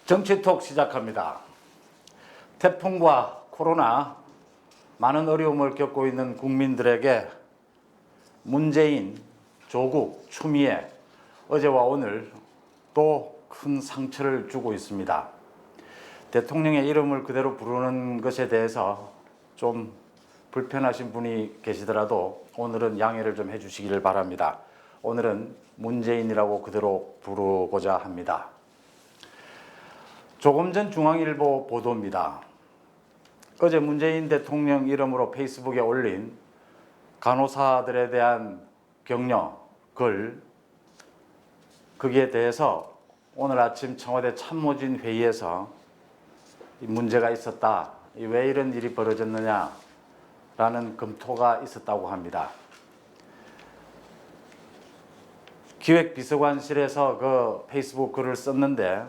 정치톡 시작합니다. 태풍과 코로나 많은 어려움을 겪고 있는 국민들에게 문재인, 조국, 추미애 어제와 오늘 또 큰 상처를 주고 있습니다. 대통령의 이름을 그대로 부르는 것에 대해서 좀 불편하신 분이 계시더라도 오늘은 양해를 좀 해주시기를 바랍니다. 오늘은 문재인이라고 그대로 부르고자 합니다. 조금 전 중앙일보 보도입니다. 어제 문재인 대통령 이름으로 페이스북에 올린 간호사들에 대한 격려 글, 거기에 대해서 오늘 아침 청와대 참모진 회의에서 문제가 있었다. 왜 이런 일이 벌어졌느냐라는 검토가 있었다고 합니다. 기획비서관실에서 그 페이스북 글을 썼는데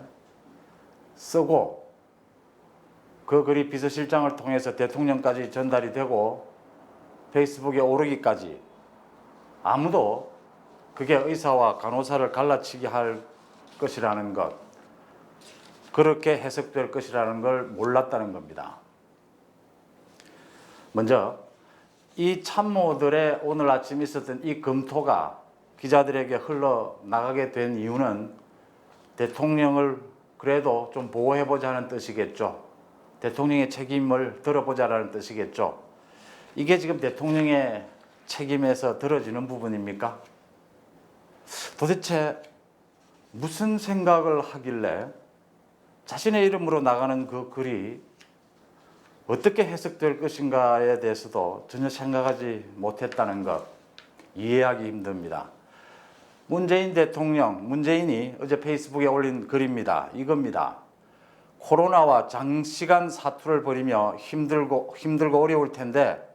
쓰고 그 글이 비서실장을 통해서 대통령까지 전달이 되고 페이스북에 오르기까지 아무도 그게 의사와 간호사를 갈라치게 할 것이라는 것, 그렇게 해석될 것이라는 걸 몰랐다는 겁니다. 먼저 이 참모들의 오늘 아침 있었던 이 검토가 기자들에게 흘러나가게 된 이유는 대통령을 그래도 좀 보호해보자는 뜻이겠죠. 대통령의 책임을 들어보자라는 뜻이겠죠. 이게 지금 대통령의 책임에서 들어지는 부분입니까? 도대체 무슨 생각을 하길래 자신의 이름으로 나가는 그 글이 어떻게 해석될 것인가에 대해서도 전혀 생각하지 못했다는 것, 이해하기 힘듭니다. 문재인 대통령, 문재인이 어제 페이스북에 올린 글입니다. 이겁니다. 코로나와 장시간 사투를 벌이며 힘들고 어려울 텐데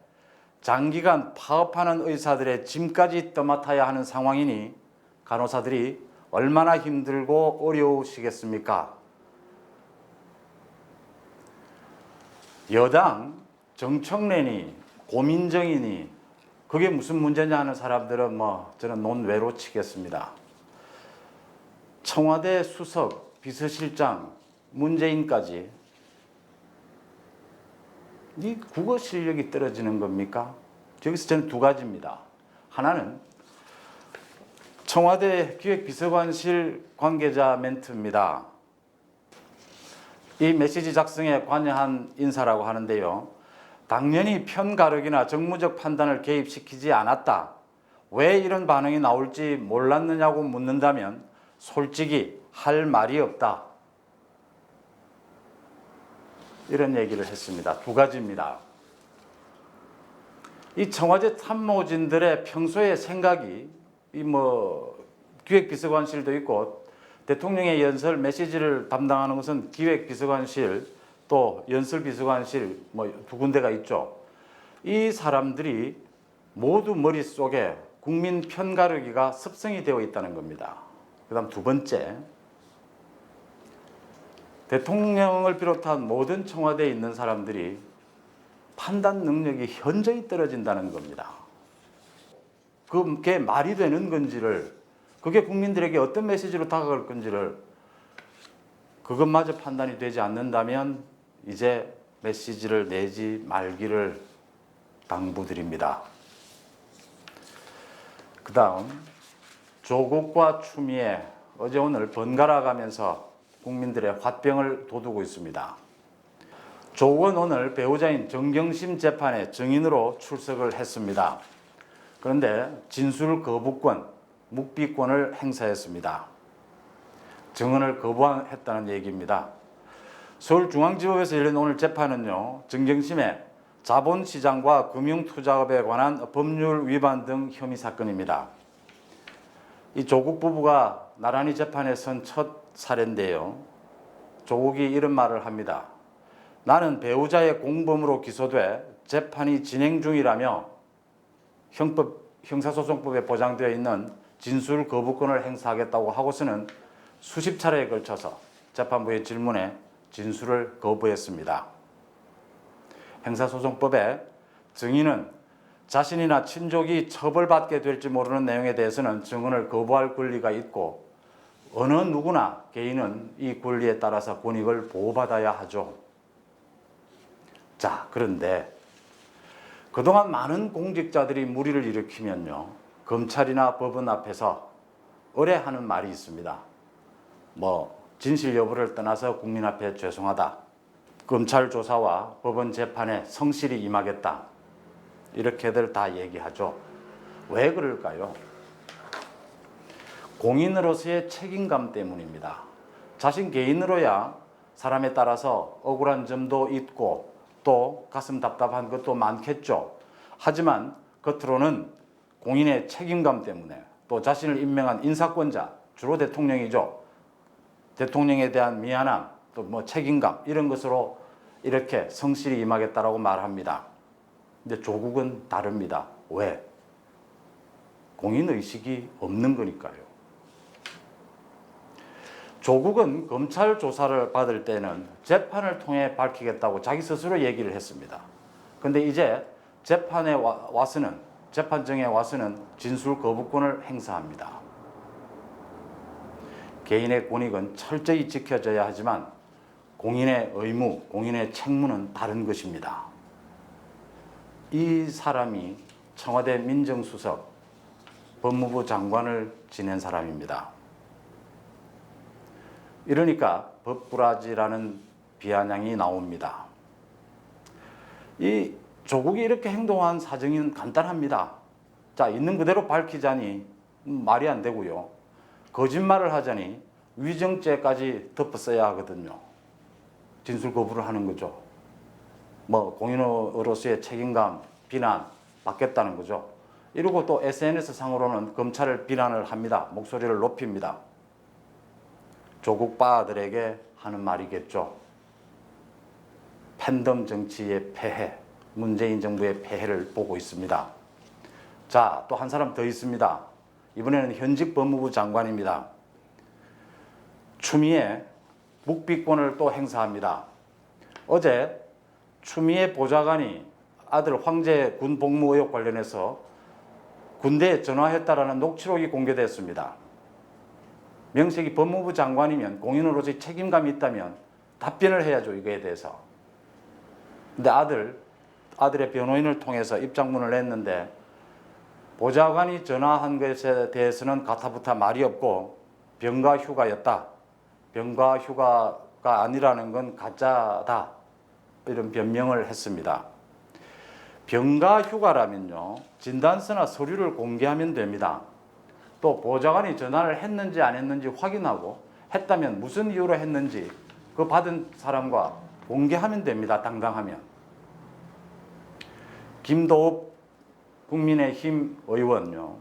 장기간 파업하는 의사들의 짐까지 떠맡아야 하는 상황이니 간호사들이 얼마나 힘들고 어려우시겠습니까? 여당 정청래니 고민정이니 그게 무슨 문제냐 하는 사람들은 저는 논외로 치겠습니다. 청와대 수석, 비서실장, 문재인까지 이 국어 실력이 떨어지는 겁니까? 여기서 저는 두 가지입니다. 하나는 청와대 기획비서관실 관계자 멘트입니다. 이 메시지 작성에 관여한 인사라고 하는데요. 당연히 편가르기나 정무적 판단을 개입시키지 않았다. 왜 이런 반응이 나올지 몰랐느냐고 묻는다면 솔직히 할 말이 없다. 이런 얘기를 했습니다. 두 가지입니다. 이 청와대 참모진들의 평소의 생각이 기획비서관실도 있고 대통령의 연설 메시지를 담당하는 것은 기획비서관실 또 연설비서관실 두 군데가 있죠. 이 사람들이 모두 머릿속에 국민 편가르기가 습성이 되어 있다는 겁니다. 그 다음 두 번째, 대통령을 비롯한 모든 청와대에 있는 사람들이 판단 능력이 현저히 떨어진다는 겁니다. 그게 말이 되는 건지를, 그게 국민들에게 어떤 메시지로 다가갈 건지를 그것마저 판단이 되지 않는다면 이제 메시지를 내지 말기를 당부드립니다. 그 다음 조국과 추미애 어제 오늘 번갈아 가면서 국민들의 화병을 돋우고 있습니다. 조국은 오늘 배우자인 정경심 재판에 증인으로 출석을 했습니다. 그런데 진술 거부권, 묵비권을 행사했습니다. 증언을 거부했다는 얘기입니다. 서울중앙지법에서 열린 오늘 재판은요, 정경심의 자본시장과 금융투자업에 관한 법률 위반 등 혐의 사건입니다. 이 조국 부부가 나란히 재판에 선 첫 사례인데요. 조국이 이런 말을 합니다. 나는 배우자의 공범으로 기소돼 재판이 진행 중이라며 형사소송법에 보장되어 있는 진술 거부권을 행사하겠다고 하고서는 수십 차례에 걸쳐서 재판부의 질문에 진술을 거부했습니다. 형사소송법에 증인은 자신이나 친족이 처벌받게 될지 모르는 내용에 대해서는 증언을 거부할 권리가 있고 어느 누구나 개인은 이 권리에 따라서 권익을 보호받아야 하죠. 자, 그런데 그동안 많은 공직자들이 물의를 일으키면요, 검찰이나 법원 앞에서 의뢰하는 말이 있습니다. 진실 여부를 떠나서 국민 앞에 죄송하다. 검찰 조사와 법원 재판에 성실히 임하겠다. 이렇게들 다 얘기하죠. 왜 그럴까요? 공인으로서의 책임감 때문입니다. 자신 개인으로야 사람에 따라서 억울한 점도 있고 또 가슴 답답한 것도 많겠죠. 하지만 겉으로는 공인의 책임감 때문에 또 자신을 임명한 인사권자, 주로 대통령이죠. 대통령에 대한 미안함, 또 책임감 이런 것으로 이렇게 성실히 임하겠다라고 말합니다. 근데 조국은 다릅니다. 왜? 공인의식이 없는 거니까요. 조국은 검찰 조사를 받을 때는 재판을 통해 밝히겠다고 자기 스스로 얘기를 했습니다. 근데 이제 재판에 와서는, 재판정에 와서는 진술 거부권을 행사합니다. 개인의 권익은 철저히 지켜져야 하지만 공인의 의무, 공인의 책무는 다른 것입니다. 이 사람이 청와대 민정수석, 법무부 장관을 지낸 사람입니다. 이러니까 법꾸라지라는 비아냥이 나옵니다. 이 조국이 이렇게 행동한 사정은 간단합니다. 자, 있는 그대로 밝히자니 말이 안 되고요. 거짓말을 하자니 위정죄까지 덮어써야 하거든요. 진술 거부를 하는 거죠. 공인으로서의 책임감, 비난 받겠다는 거죠. 이러고 또 SNS 상으로는 검찰을 비난을 합니다. 목소리를 높입니다. 조국 바들에게 하는 말이겠죠. 팬덤 정치의 폐해, 문재인 정부의 폐해를 보고 있습니다. 자, 또 한 사람 더 있습니다. 이번에는 현직 법무부 장관입니다. 추미애 묵비권을 또 행사합니다. 어제 추미애 보좌관이 아들 황제 군 복무 의혹 관련해서 군대에 전화했다라는 녹취록이 공개됐습니다. 명색이 법무부 장관이면 공인으로서의 책임감이 있다면 답변을 해야죠, 이거에 대해서. 근데 아들의 변호인을 통해서 입장문을 냈는데 보좌관이 전화한 것에 대해서는 가타부타 말이 없고 병가 휴가였다. 병가 휴가가 아니라는 건 가짜다. 이런 변명을 했습니다. 병가 휴가라면요, 진단서나 서류를 공개하면 됩니다. 또 보좌관이 전화를 했는지 안 했는지 확인하고 했다면 무슨 이유로 했는지 그 받은 사람과 공개하면 됩니다. 당당하면. 김도읍 국민의힘 의원요,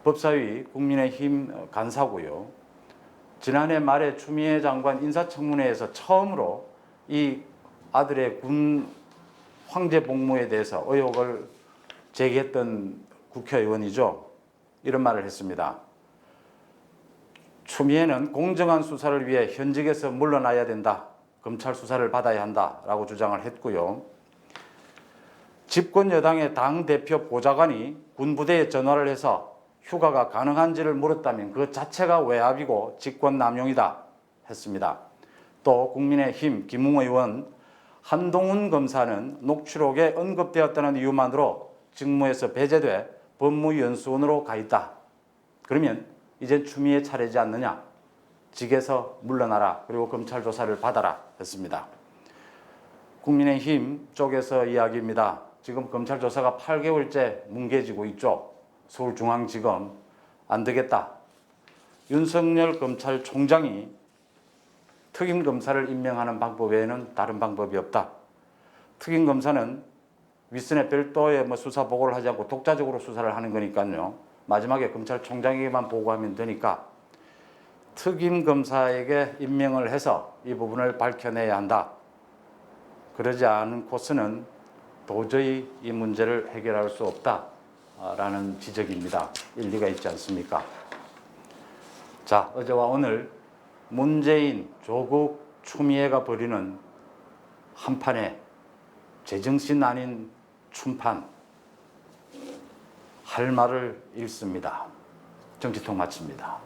법사위 국민의힘 간사고요. 지난해 말에 추미애 장관 인사청문회에서 처음으로 이 아들의 군 황제 복무에 대해서 의혹을 제기했던 국회의원이죠. 이런 말을 했습니다. 추미애는 공정한 수사를 위해 현직에서 물러나야 된다. 검찰 수사를 받아야 한다라고 주장을 했고요. 집권 여당의 당대표 보좌관이 군부대에 전화를 해서 휴가가 가능한지를 물었다면 그 자체가 외압이고 직권남용이다 했습니다. 또 국민의힘 김웅 의원, 한동훈 검사는 녹취록에 언급되었다는 이유만으로 직무에서 배제돼 법무연수원으로 가 있다. 그러면 이제 추미애 차례지 않느냐. 직에서 물러나라. 그리고 검찰 조사를 받아라 했습니다. 국민의힘 쪽에서 이야기입니다. 지금 검찰 조사가 8개월째 뭉개지고 있죠. 서울중앙지검 안 되겠다. 윤석열 검찰총장이 특임검사를 임명하는 방법 외에는 다른 방법이 없다. 특임검사는 윗선에 별도의 수사 보고를 하지 않고 독자적으로 수사를 하는 거니까요. 마지막에 검찰총장에게만 보고하면 되니까 특임검사에게 임명을 해서 이 부분을 밝혀내야 한다. 그러지 않고서는 도저히 이 문제를 해결할 수 없다라는 지적입니다. 일리가 있지 않습니까? 자, 어제와 오늘 문재인, 조국, 추미애가 벌이는 한판의 제정신 아닌 춤판, 할 말을 잃습니다. 정치통 마칩니다.